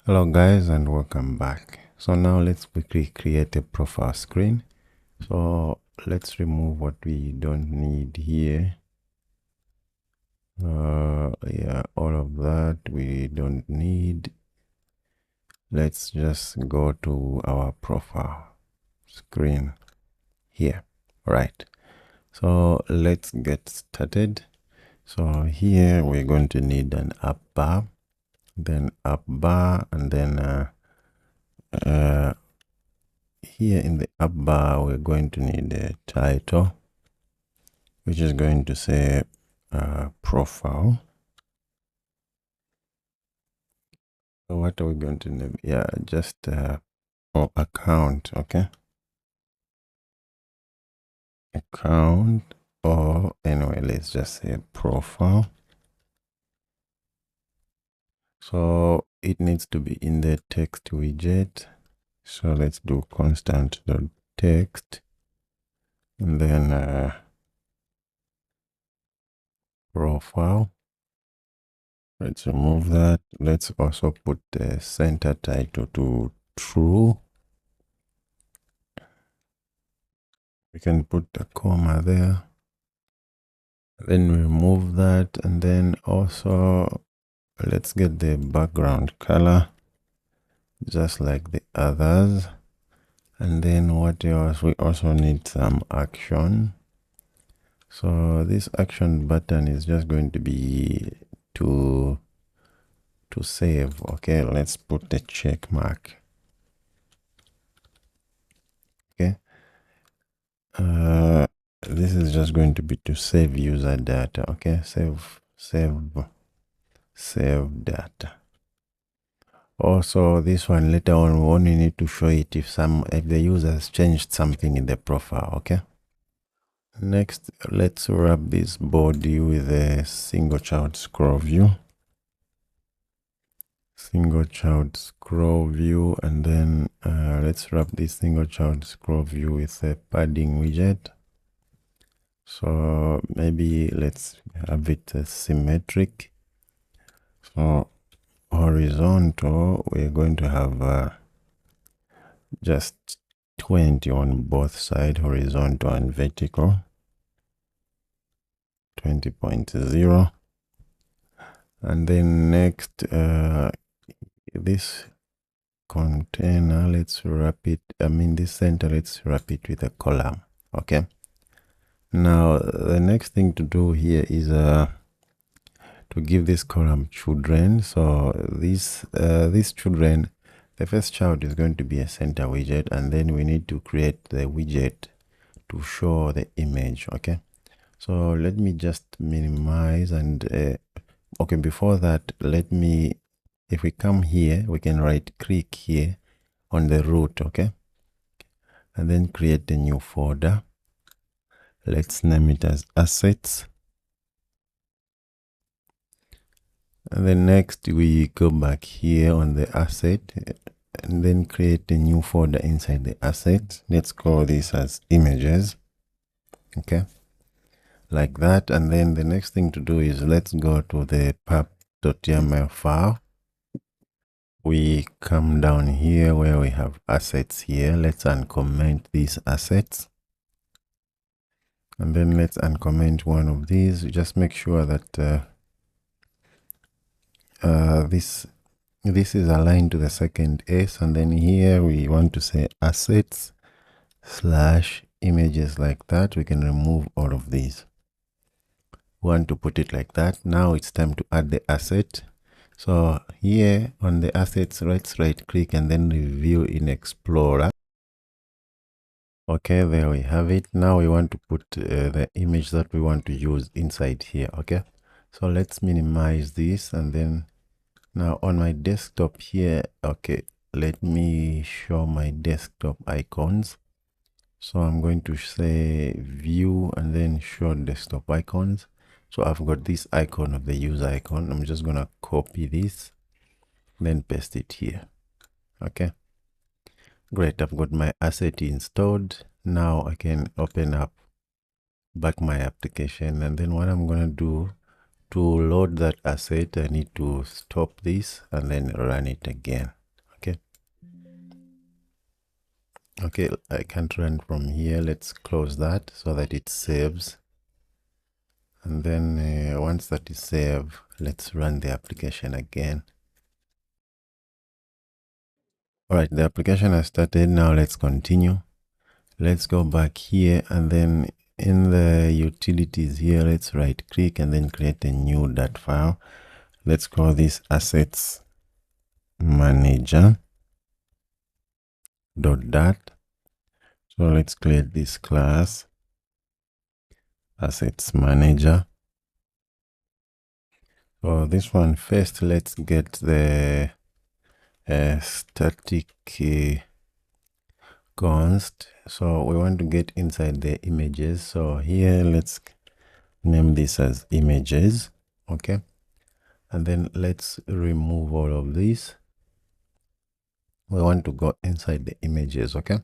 Hello guys and welcome back. So now let's quickly create a profile screen. So let's remove what we don't need here. Yeah, all of that we don't need. Let's just go to our profile screen here. Right. So let's get started. So here we're going to need an up bar, then up bar, and then here in the up bar, we're going to need a title, which is going to say profile. So what are we going to name? Yeah, just or account, okay? Account, or anyway, let's just say profile. So it needs to be in the text widget. So let's do constant.text and then profile. Let's remove that. Let's also put the center title to true. We can put a comma there. Then remove that, and then also let's get the background color just like the others. And then what else? We also need some action. So this action button is just going to be to save. Okay, let's put the check mark. Okay, this is just going to be to save user data. Okay, save data. Also, this one later on we only need to show it if the user has changed something in the profile. Okay, next let's wrap this body with a single child scroll view, and then let's wrap this single child scroll view with a padding widget. So maybe let's have it symmetric. So horizontal, we're going to have just 20 on both sides, horizontal and vertical, 20.0. And then next, this container, let's wrap it, this center, let's wrap it with a column. Okay. Now, the next thing to do here is to give this column children. So these children, the first child is going to be a center widget, and then we need to create the widget to show the image. Okay, so let me just minimize and okay, before that, if we come here, we can right click here on the root. Okay, and then create a new folder. Let's name it as assets. And then next we go back here on the asset and then create a new folder inside the asset. Let's call this as images. Okay, like that. And then the next thing to do is let's go to the pub.yml file. We come down here where we have assets here. Let's uncomment these assets. And then let's uncomment one of these. Just make sure that this is aligned to the second S, and then here we want to say assets / images like that. We can remove all of these. We want to put it like that. Now it's time to add the asset. So here on the assets, let's right click and then review in Explorer. Okay, there we have it. Now we want to put the image that we want to use inside here. Okay, so let's minimize this, and then now on my desktop here, okay, let me show my desktop icons. So I'm going to say view and then show desktop icons. So I've got this icon of the user icon. I'm just going to copy this, then paste it here. Okay, great. I've got my asset installed. Now I can open up back my application, and then what I'm going to do to load that asset, I need to stop this and then run it again. Okay, I can't run from here. Let's close that so that it saves. And then once that is saved, let's run the application again. All right, the application has started. Now let's continue. Let's go back here, and then in the utilities here, let's right click and then create a new .dat file. Let's call this assets manager .dat. So let's create this class assets manager. So this one first, let's get the static const. So we want to get inside the images. So here, let's name this as images. Okay. And then let's remove all of this. We want to go inside the images. Okay.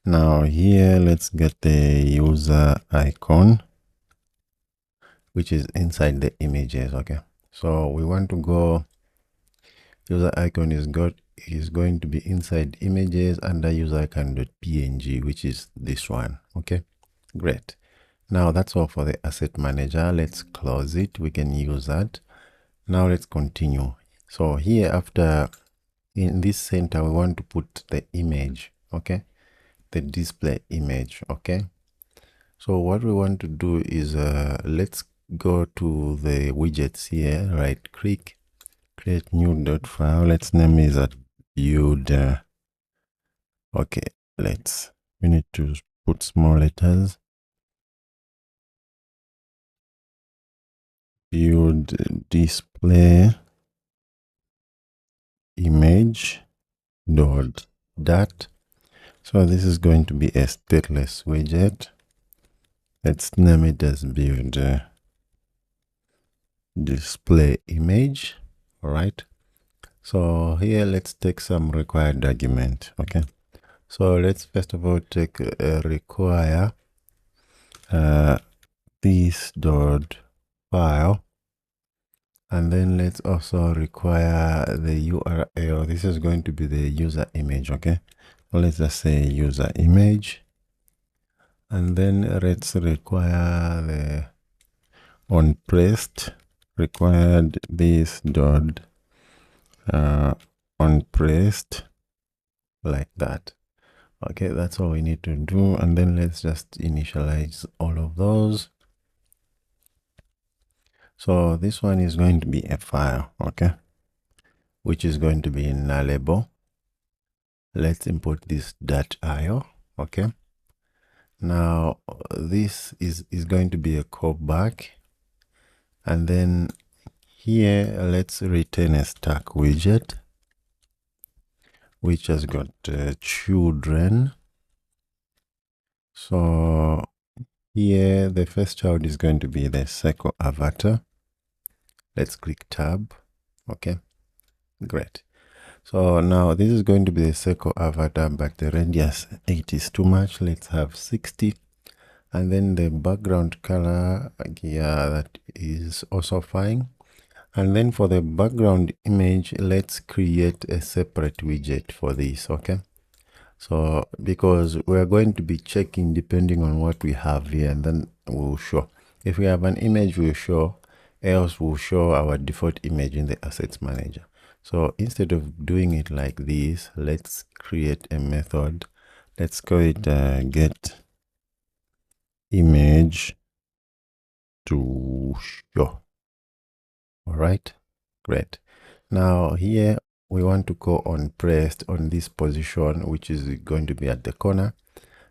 Now here, let's get the user icon, which is inside the images. Okay. So we want to go, user icon is going to be inside images under user icon.png, which is this one. Okay, great. Now that's all for the asset manager. Let's close it. We can use that. Now let's continue. So here, after in this center, we want to put the image. Okay, the display image. Okay, so what we want to do is let's go to the widgets here, right click, create new dot file. Let's name it as build. Okay, we need to put small letters. Build display image .dat. So this is going to be a stateless widget. Let's name it as build display image. All right. So here, let's take some required argument. Okay. So let's first of all take require this dot file, and then let's also require the URL. This is going to be the user image. Okay. So let's just say user image, and then let's require the on pressed required this dot on pressed, like that. Okay, that's all we need to do. And then let's just initialize all of those. So this one is going to be a file, okay, which is going to be nullable. Let's import this .io. Okay, now this is going to be a callback, and then here let's return a stack widget which has got children. So here the first child is going to be the circle avatar. Let's click tab. Okay, great. So now this is going to be the circle avatar, but the radius 8 is too much. Let's have 60. And then the background color, yeah, that is also fine. And then for the background image, let's create a separate widget for this. Okay, so because we're going to be checking depending on what we have here, and then we'll show. If we have an image, we'll show, else we'll show our default image in the assets manager. So instead of doing it like this, let's create a method. Let's call it get image to show. All right, great. Now here we want to go on pressed on this position, which is going to be at the corner.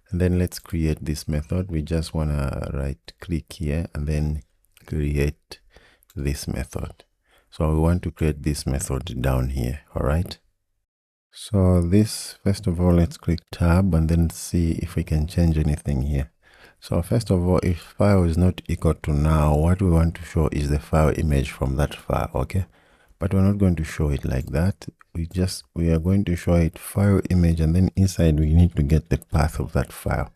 And then let's create this method. We just want to right click here and then create this method. So we want to create this method down here. All right. So this, first of all, let's click tab and then see if we can change anything here. So first of all, if file is not equal to now, what we want to show is the file image from that file. Okay, but we're not going to show it like that. We are going to show it file image, and then inside we need to get the path of that file.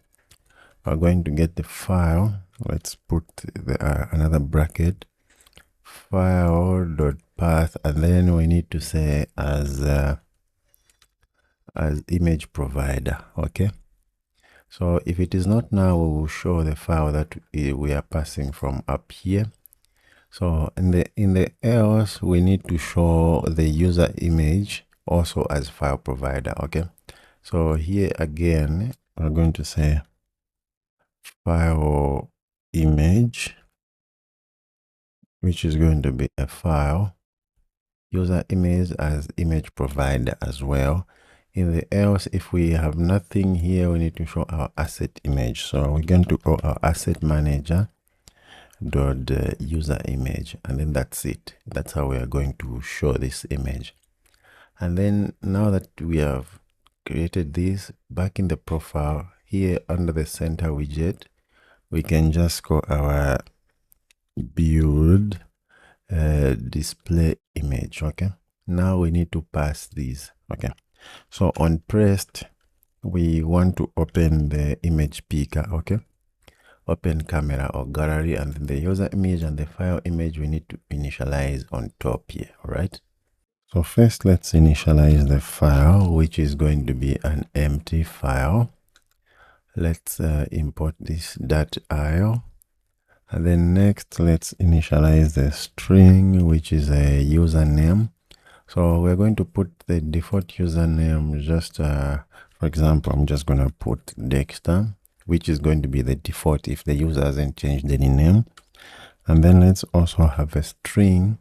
We're going to get the file. Let's put another bracket, file dot path, and then we need to say as as image provider. Okay, so if it is not now, we will show the file that we are passing from up here. So in the else, we need to show the user image also as file provider. Okay, so here again, we're going to say file image, which is going to be a file, user image as image provider as well. In the else, if we have nothing here, we need to show our asset image. So we're going to call our asset manager dot user image, and then that's it. That's how we are going to show this image. And then now that we have created this, back in the profile here under the center widget, we can just call our build display image. Okay, now we need to pass these. Okay, so on pressed, we want to open the image picker. Okay, open camera or gallery, and then the user image and the file image we need to initialize on top here. All right, so first let's initialize the file, which is going to be an empty file. Let's import this .io. And then next, let's initialize the string, which is a username. So we're going to put the default username, just for example, I'm just going to put Dexter, which is going to be the default if the user hasn't changed any name. And then let's also have a string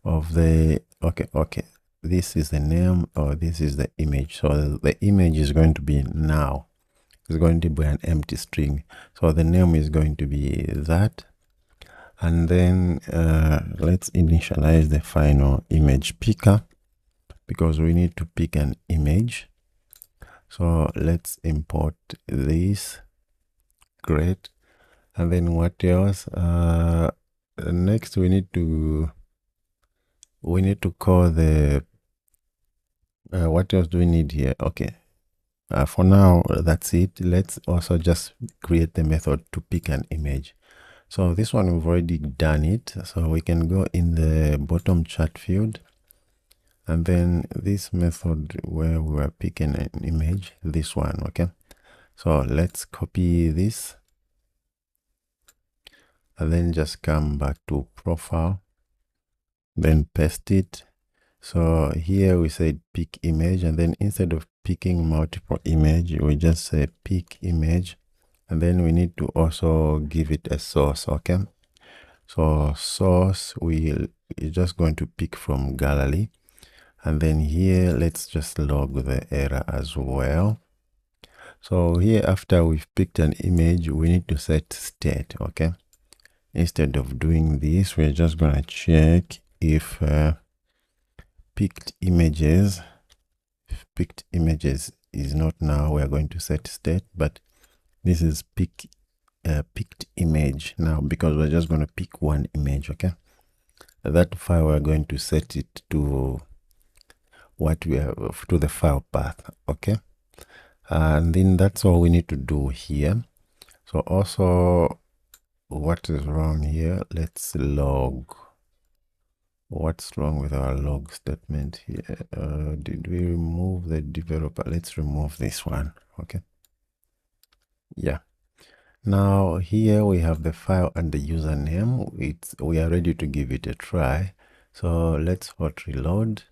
of the, okay, this is the name or this is the image. So the image is going to be now. It's going to be an empty string. So the name is going to be that. And then let's initialize the final image picker because we need to pick an image. So let's import this. Great. And then what else? Next we need to call the what else do we need here? Okay. For now, that's it. Let's also just create the method to pick an image. So this one, we've already done it. So we can go in the bottom chat field. And then this method where we are picking an image, this one, okay? So let's copy this. And then just come back to profile. Then paste it. So here we said pick image, and then instead of picking multiple image, we just say pick image, and then we need to also give it a source. Okay, so source is just going to pick from gallery, and then here let's just log the error as well. So here after we've picked an image, we need to set state. Okay, instead of doing this, we're just going to check if picked images is not now. We are going to set state, but this is picked image now because we're just going to pick one image. Okay, that file we're going to set it to what we have, to the file path. Okay, and then that's all we need to do here. So also, what is wrong here? Let's log. What's wrong with our log statement here? Did we remove the developer? Let's remove this one. Okay. Yeah. Now here we have the file and the username. We are ready to give it a try. So let's hot reload.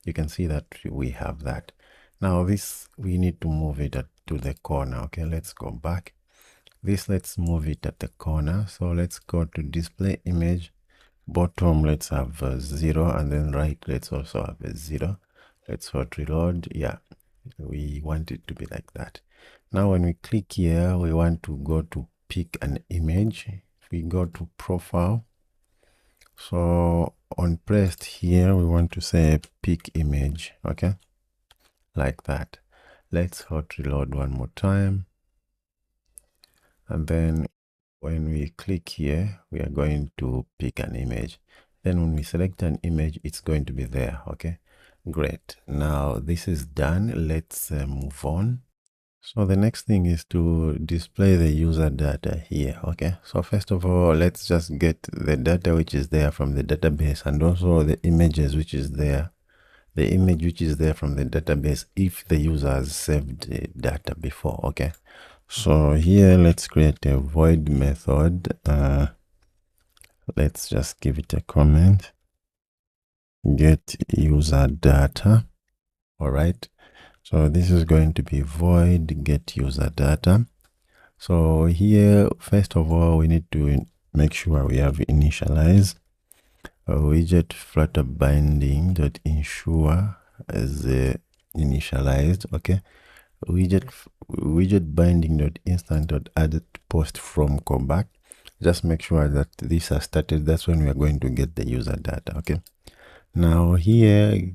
You can see that we have that. Now this, we need to move it to the corner. Okay, let's go back. This, let's move it at the corner. So let's go to display image. Bottom, let's have a 0, and then right, let's also have a 0. Let's hot reload. Yeah, we want it to be like that. Now when we click here, we want to go to pick an image. If we go to profile, so on pressed here, we want to say pick image. Okay, like that. Let's hot reload one more time, and then when we click here, we are going to pick an image. Then when we select an image, it's going to be there. Okay, great. Now this is done. Let's move on. So the next thing is to display the user data here. Okay, so first of all, let's just get the data which is there from the database, and also the images which is there the image which is there from the database if the user has saved the data before. Okay, so here let's create a void method. Let's just give it a comment, get user data. All right, so this is going to be void get user data. So here, first of all, we need to make sure we have initialize widget flutter binding dot ensure as initialized. Okay, widget binding dot instant dot added post from callback. Just make sure that these are started. That's when we are going to get the user data. Okay, now here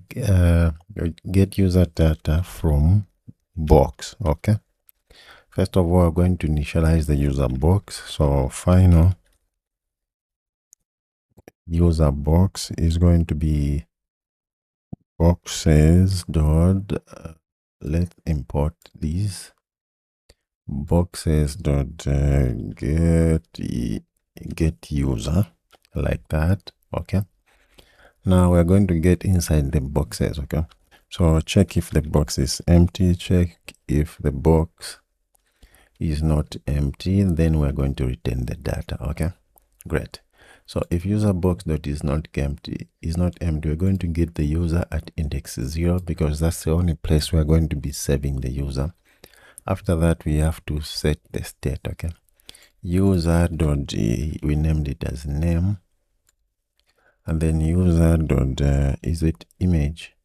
get user data from box. Okay, first of all, we're going to initialize the user box. So final user box is going to be boxes dot let's import these boxes dot get user, like that. Okay, now we're going to get inside the boxes. Okay, so check if the box is empty, check if the box is not empty, then we're going to return the data. Okay, great. So if user box dot is not empty, we're going to get the user at index 0 because that's the only place we're going to be saving the user. After that, we have to set the state. Okay, user dot we named it as name, and then user dot is it image?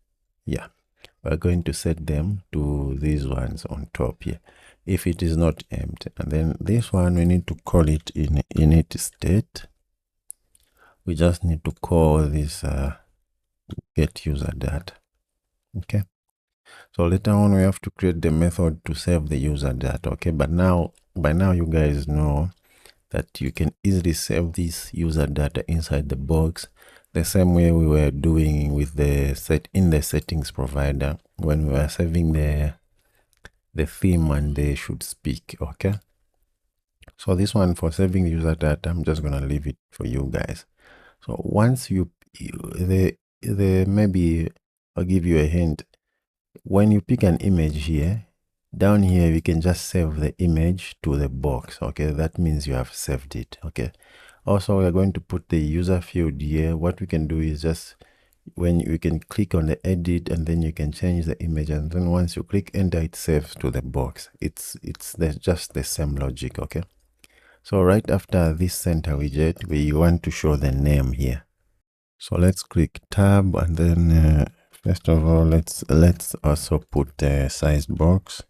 Yeah, we're going to set them to these ones on top here if it is not empty. And then this one we need to call it in init state. We just need to call this get user data. Okay, so later on we have to create the method to save the user data. Okay, but by now you guys know that you can easily save this user data inside the box the same way we were doing with the in the settings provider when we were saving the theme and they should speak. Okay, so this one for saving user data, I'm just gonna leave it for you guys. So once maybe I'll give you a hint. When you pick an image here, down here, we can just save the image to the box. Okay, that means you have saved it. Okay, also we are going to put the user field here. What we can do is just when you can click on the edit and then you can change the image, and then once you click enter, it saves to the box. It's just the same logic. Okay, so right after this center widget, we want to show the name here. So let's click tab, and then first of all, let's also put the size box,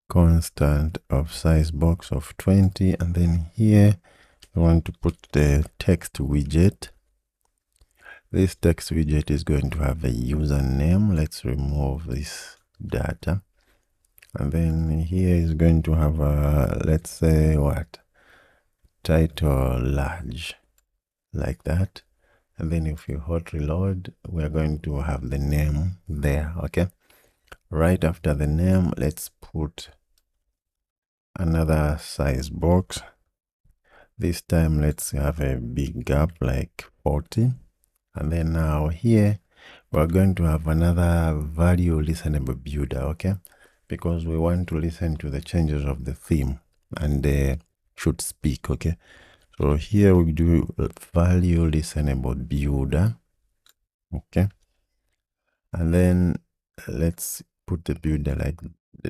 constant of size box of 20, and then here we want to put the text widget. This text widget is going to have a username. Let's remove this data, and then here is going to have a, let's say what, title large, like that. And then if you hot reload, we're going to have the name there. Okay, right after the name, let's put another size box. This time let's have a big gap like 40, and then now here we're going to have another value listenable builder. Okay, because we want to listen to the changes of the theme and they should speak. Okay, so here we do value listenable builder. Okay, and then let's put the builder like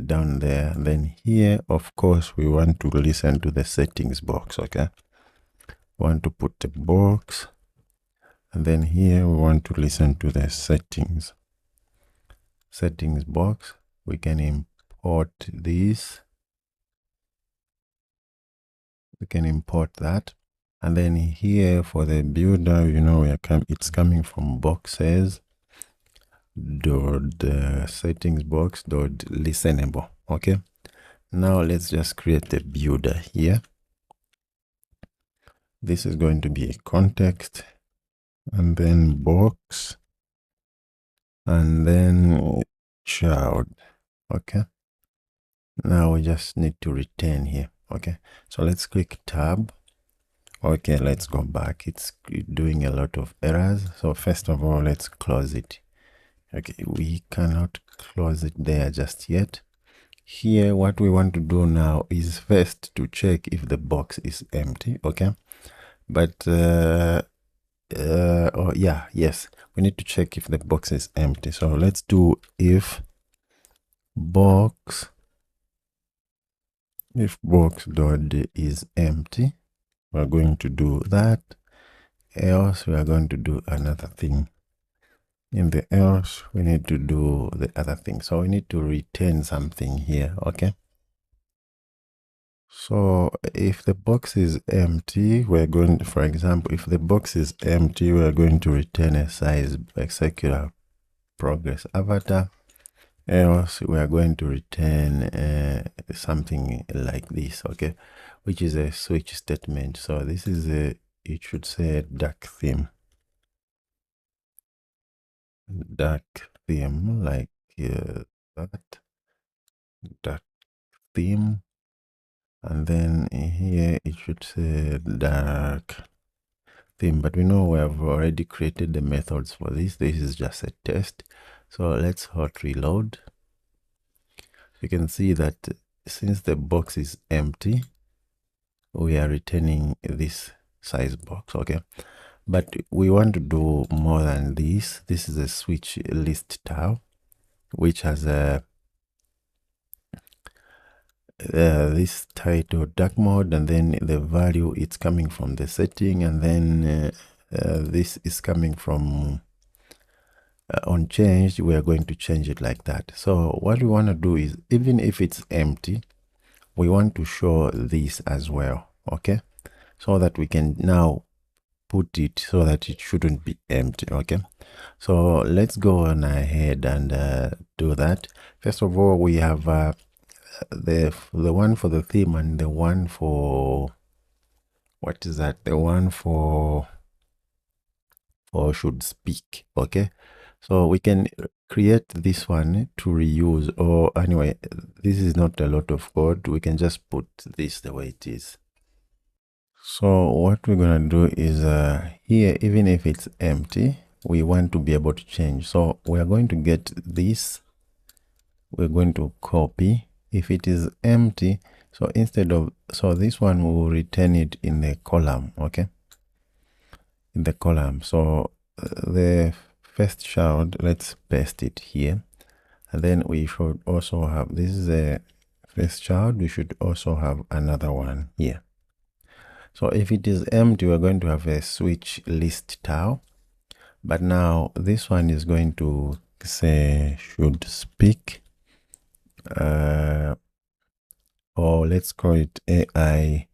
down there, and then here of course we want to listen to the settings box. Okay, we want to put the box, and then here we want to listen to the settings box. We can import this, we can import that, and then here for the builder, you know, it's coming from boxes dot settings box dot listenable. Okay, now let's just create the builder here. This is going to be a context, and then box, and then child. Okay, now we just need to return here. Okay, so let's click tab. Okay, let's go back. It's doing a lot of errors. So first of all, let's close it. Okay, we cannot close it there just yet. Here, what we want to do now is first to check if the box is empty, okay? But, oh yeah, yes, we need to check if the box is empty. So let's do if box dot is empty. We're going to do that. Else, we are going to do another thing. In the else, we need to do the other thing. So we need to return something here, okay? So if the box is empty, we're going to, for example, if the box is empty, we're going to return a size circular progress avatar. Else, we are going to return something like this, okay? Which is a switch statement. So this is it should say dark theme. Dark theme, like that. Dark theme. And then here it should say dark theme, but we know we have already created the methods for this. This is just a test. So let's hot reload. You can see that since the box is empty, we are returning this size box, okay? But we want to do more than this. This is a switch list tab, which has a this title dark mode, and then the value it's coming from the setting, and then this is coming from on changed. We are going to change it like that. So what we want to do is, even if it's empty, we want to show this as well, okay? So that we can now put it so that it shouldn't be empty, okay? So let's go on ahead and do that. First of all, we have the one for the theme and the one for, what is that? The one for should speak, okay? So we can create this one to reuse, or anyway, this is not a lot of code. We can just put this the way it is. So what we're gonna do is here, even if it's empty, we want to be able to change. So we are going to get this, we're going to copy. If it is empty, so instead of, so this one will return it in the column, okay? In the column. So the first child, let's paste it here. And then we should also have, this is the first child, we should also have another one here. So if it is empty, we're going to have a switch list tab. But now this one is going to say should speak, or let's call it AI.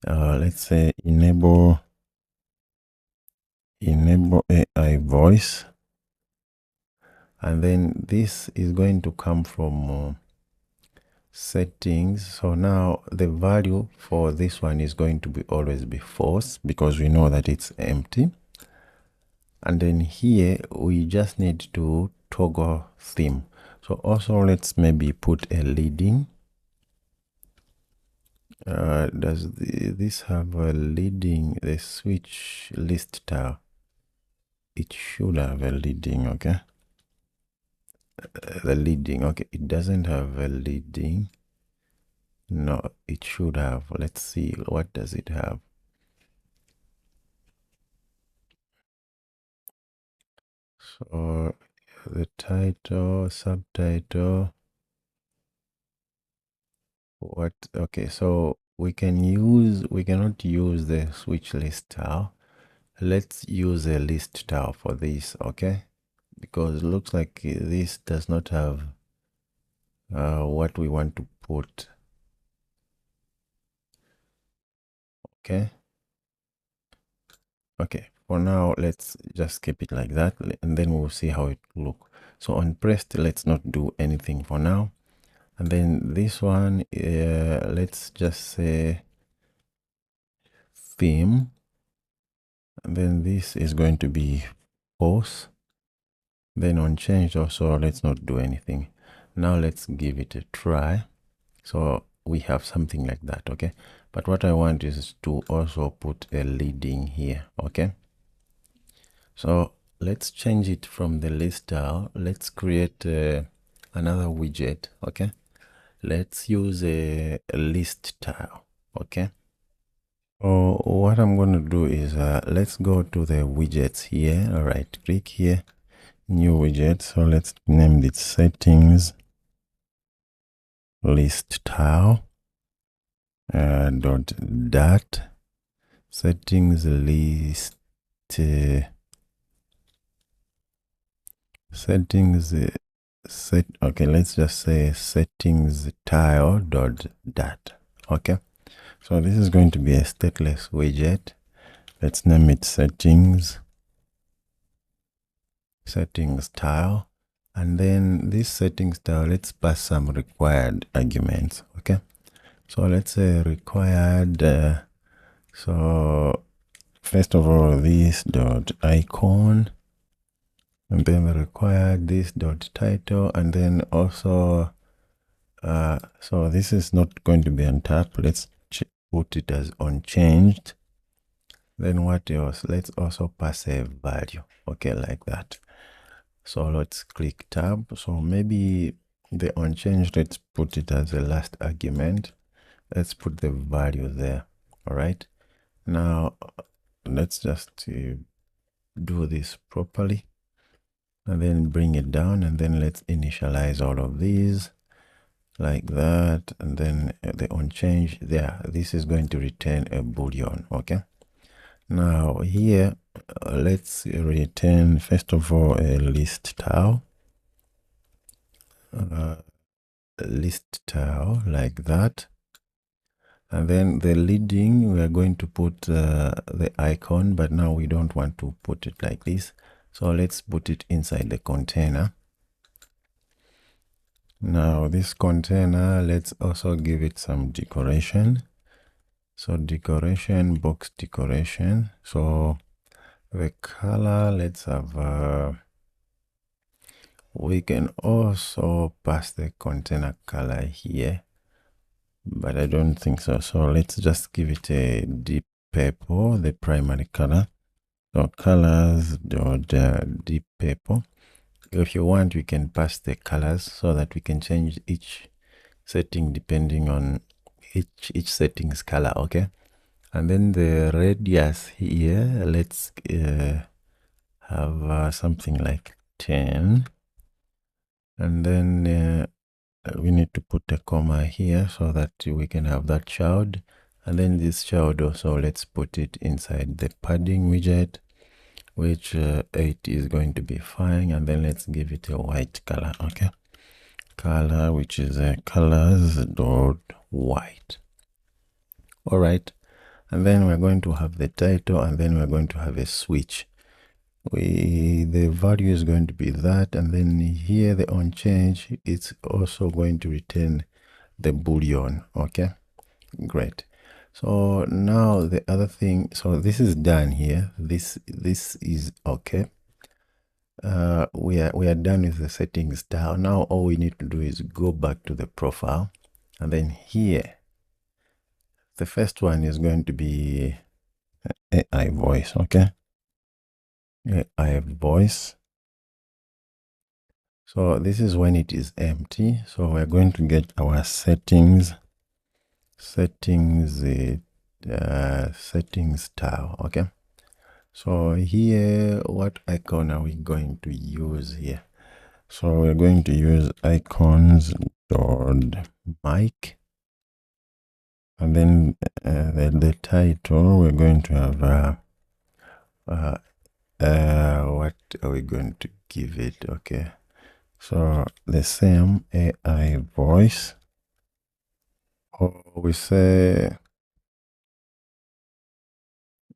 Let's say enable AI voice. And then this is going to come from settings. So now the value for this one is going to be always be false, because we know that it's empty. And then here we just need to toggle theme. So also let's maybe put a leading. Does this have a leading? The switch list tab, it should have a leading, okay? The leading, okay, it doesn't have a leading. No, it should have. Let's see, what does it have? So the title, subtitle, what? Okay, so we cannot use the switch list tab. Let's use a list tab for this, okay? Because it looks like this does not have what we want to put. Okay. Okay, for now, let's just keep it like that, and then we'll see how it look. So on pressed, let's not do anything for now. And then this one, let's just say theme. And then this is going to be false. Then on change also, let's not do anything. Now let's give it a try. So we have something like that, okay? But what I want is to also put a leading here, okay? So let's change it from the list style. Let's create another widget. Okay, let's use a list tile. Okay, so what I'm going to do is let's go to the widgets here. All right, click here, new widget. So let's name it settings list tile dot dat settings list settings set. Okay, let's just say settings tile dot dat. Okay, so this is going to be a stateless widget. Let's name it settings tile, and then this settings tile, let's pass some required arguments. Okay, so let's say required so first of all, this dot icon, and then the required this dot title, and then also so this is not going to be on top. Let's put it as unchanged. Then what else? Let's also pass a value. Okay, like that. So let's click tab. So maybe the unchanged, let's put it as the last argument. Let's put the value there. All right, now let's just do this properly, and then bring it down, and then let's initialize all of these like that, and then the unchanged there. This is going to return a boolean. Okay, now here let's return first of all a list tile like that, and then the leading, we are going to put the icon, but now we don't want to put it like this, so let's put it inside the container. Now this container, let's also give it some decoration. So decoration, box decoration. So the color, let's have we can also pass the container color here, but I don't think so. So let's just give it a deep purple, the primary color. So colors dot deep purple. If you want, we can pass the colors so that we can change each setting depending on each setting's color. Okay, and then the radius here, let's have something like 10, and then we need to put a comma here so that we can have that child, and then this child also, let's put it inside the padding widget, which 8 is going to be fine, and then let's give it a white color. Okay, color, which is colors dot white. All right, and then we're going to have the title, and then we're going to have a switch. The value is going to be that, and then here the unchanged, it's also going to return the boolean. Okay, great. So now the other thing, so this is done here. This is okay. We are done with the settings style. Now all we need to do is go back to the profile, and then here the first one is going to be AI voice. Okay, AI voice. So this is when it is empty. So we're going to get our settings style. Okay, so here, what icon are we going to use here? So we're going to use icons dot mic, and then the title, we're going to have what are we going to give it? Okay, so the same AI voice, or we say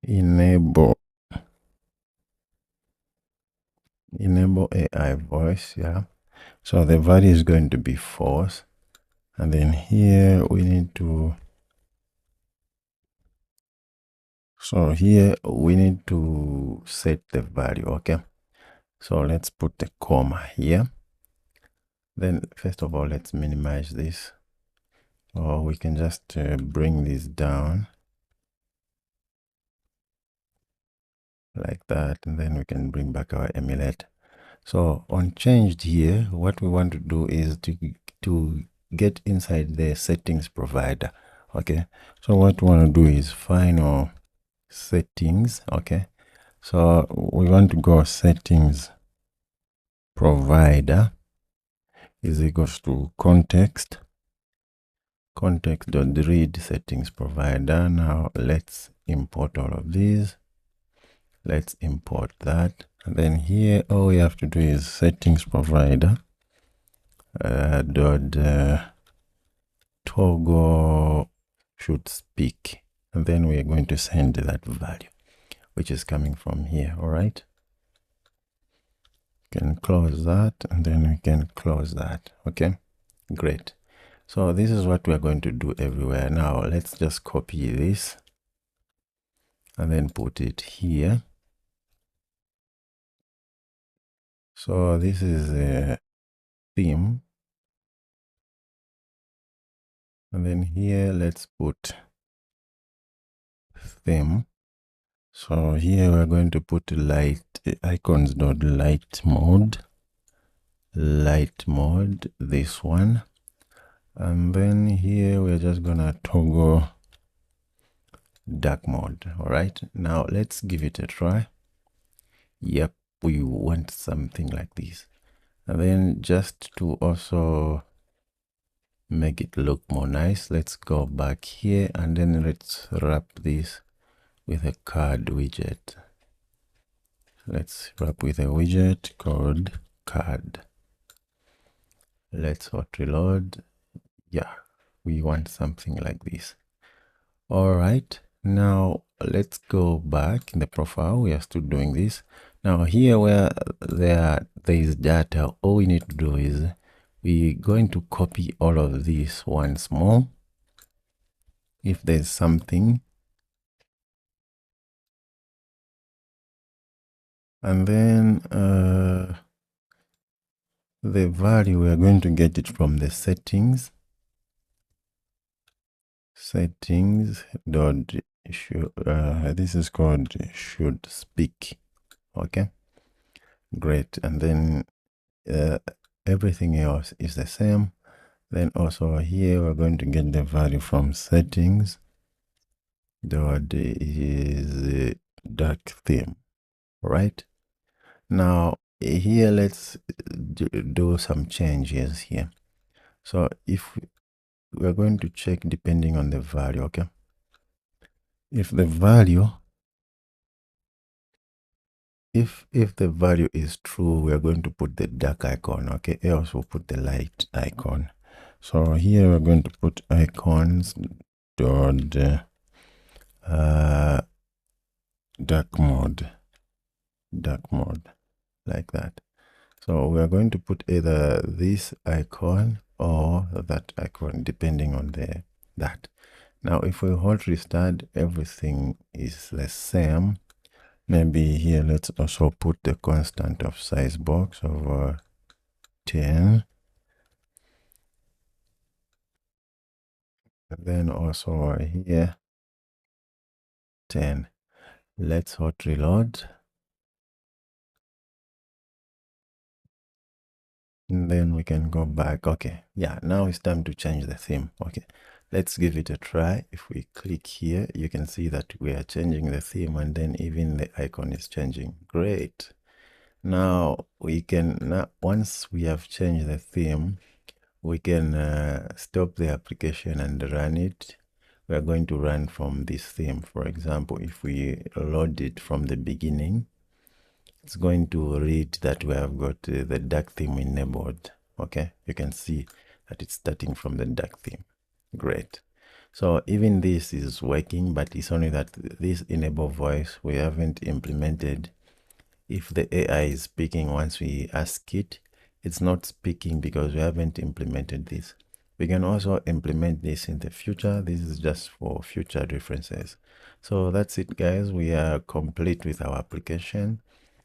enable AI voice. Yeah, so the value is going to be false, and then here we need to, so here we need to set the value. Okay, so let's put the comma here. Then first of all, let's minimize this, or we can just bring this down. like that, and then we can bring back our emulator. So on changed here, what we want to do is to get inside the settings provider. Okay, so what we want to do is final settings. Okay, so we want to go settings provider is equals to context.read settings provider. Now let's import all of these. Let's import that, and then here all we have to do is settings provider toggle should speak, and then we're going to send that value which is coming from here. All right, can close that, and then we can close that. Okay, great. So this is what we're going to do everywhere. Now let's just copy this and then put it here. So this is a theme, and then here let's put theme. So here we're going to put light icons.light mode, this one, and then here we're just gonna toggle dark mode. All right, now let's give it a try. Yep, we want something like this. And then just to also make it look more nice, let's go back here and then let's wrap this with a card widget. Let's wrap with a widget called card. Let's hot reload. Yeah, we want something like this. All right, now let's go back in the profile. We are still doing this. Now here where there is data, all we need to do is we're going to copy all of this once more. If there's something, and then the value, we are going to get it from the settings dot this is called should speak. Okay, great. And then everything else is the same. Then also here we're going to get the value from settings dot is dark theme. Right now here let's do some changes here. So if we're going to check depending on the value. Okay, if the value if the value is true, we are going to put the dark icon. Okay, else we'll put the light icon. So here we're going to put icons dot dark mode like that. So we are going to put either this icon or that icon depending on that. Now if we hold restart, everything is the same. Maybe here let's also put the constant of size box over 10, and then also here 10. Let's hot reload, and then we can go back. Okay, yeah, now it's time to change the theme. Okay, let's give it a try. If we click here, you can see that we are changing the theme, and then even the icon is changing. Great. Now we can, once we have changed the theme, we can stop the application and run it. We are going to run from this theme. For example, if we load it from the beginning, it's going to read that we have got the dark theme enabled. Okay, you can see that it's starting from the dark theme. Great. So even this is working, but it's only that this enable voice we haven't implemented. If the AI is speaking once we ask it, it's not speaking because we haven't implemented this. We can also implement this in the future. This is just for future references. So that's it, guys. We are complete with our application.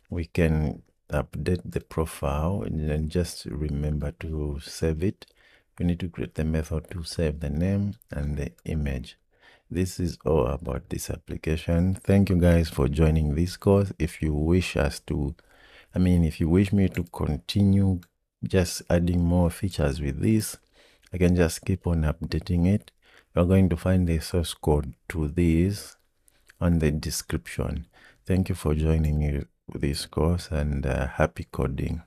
We can update the profile, and then just remember to save it. You need to create the method to save the name and the image. this is all about this application. Thank you guys for joining this course. If you wish us to, if you wish me to continue just adding more features with this, I can just keep on updating it. You're going to find the source code to this on the description. Thank you for joining me with this course, and happy coding.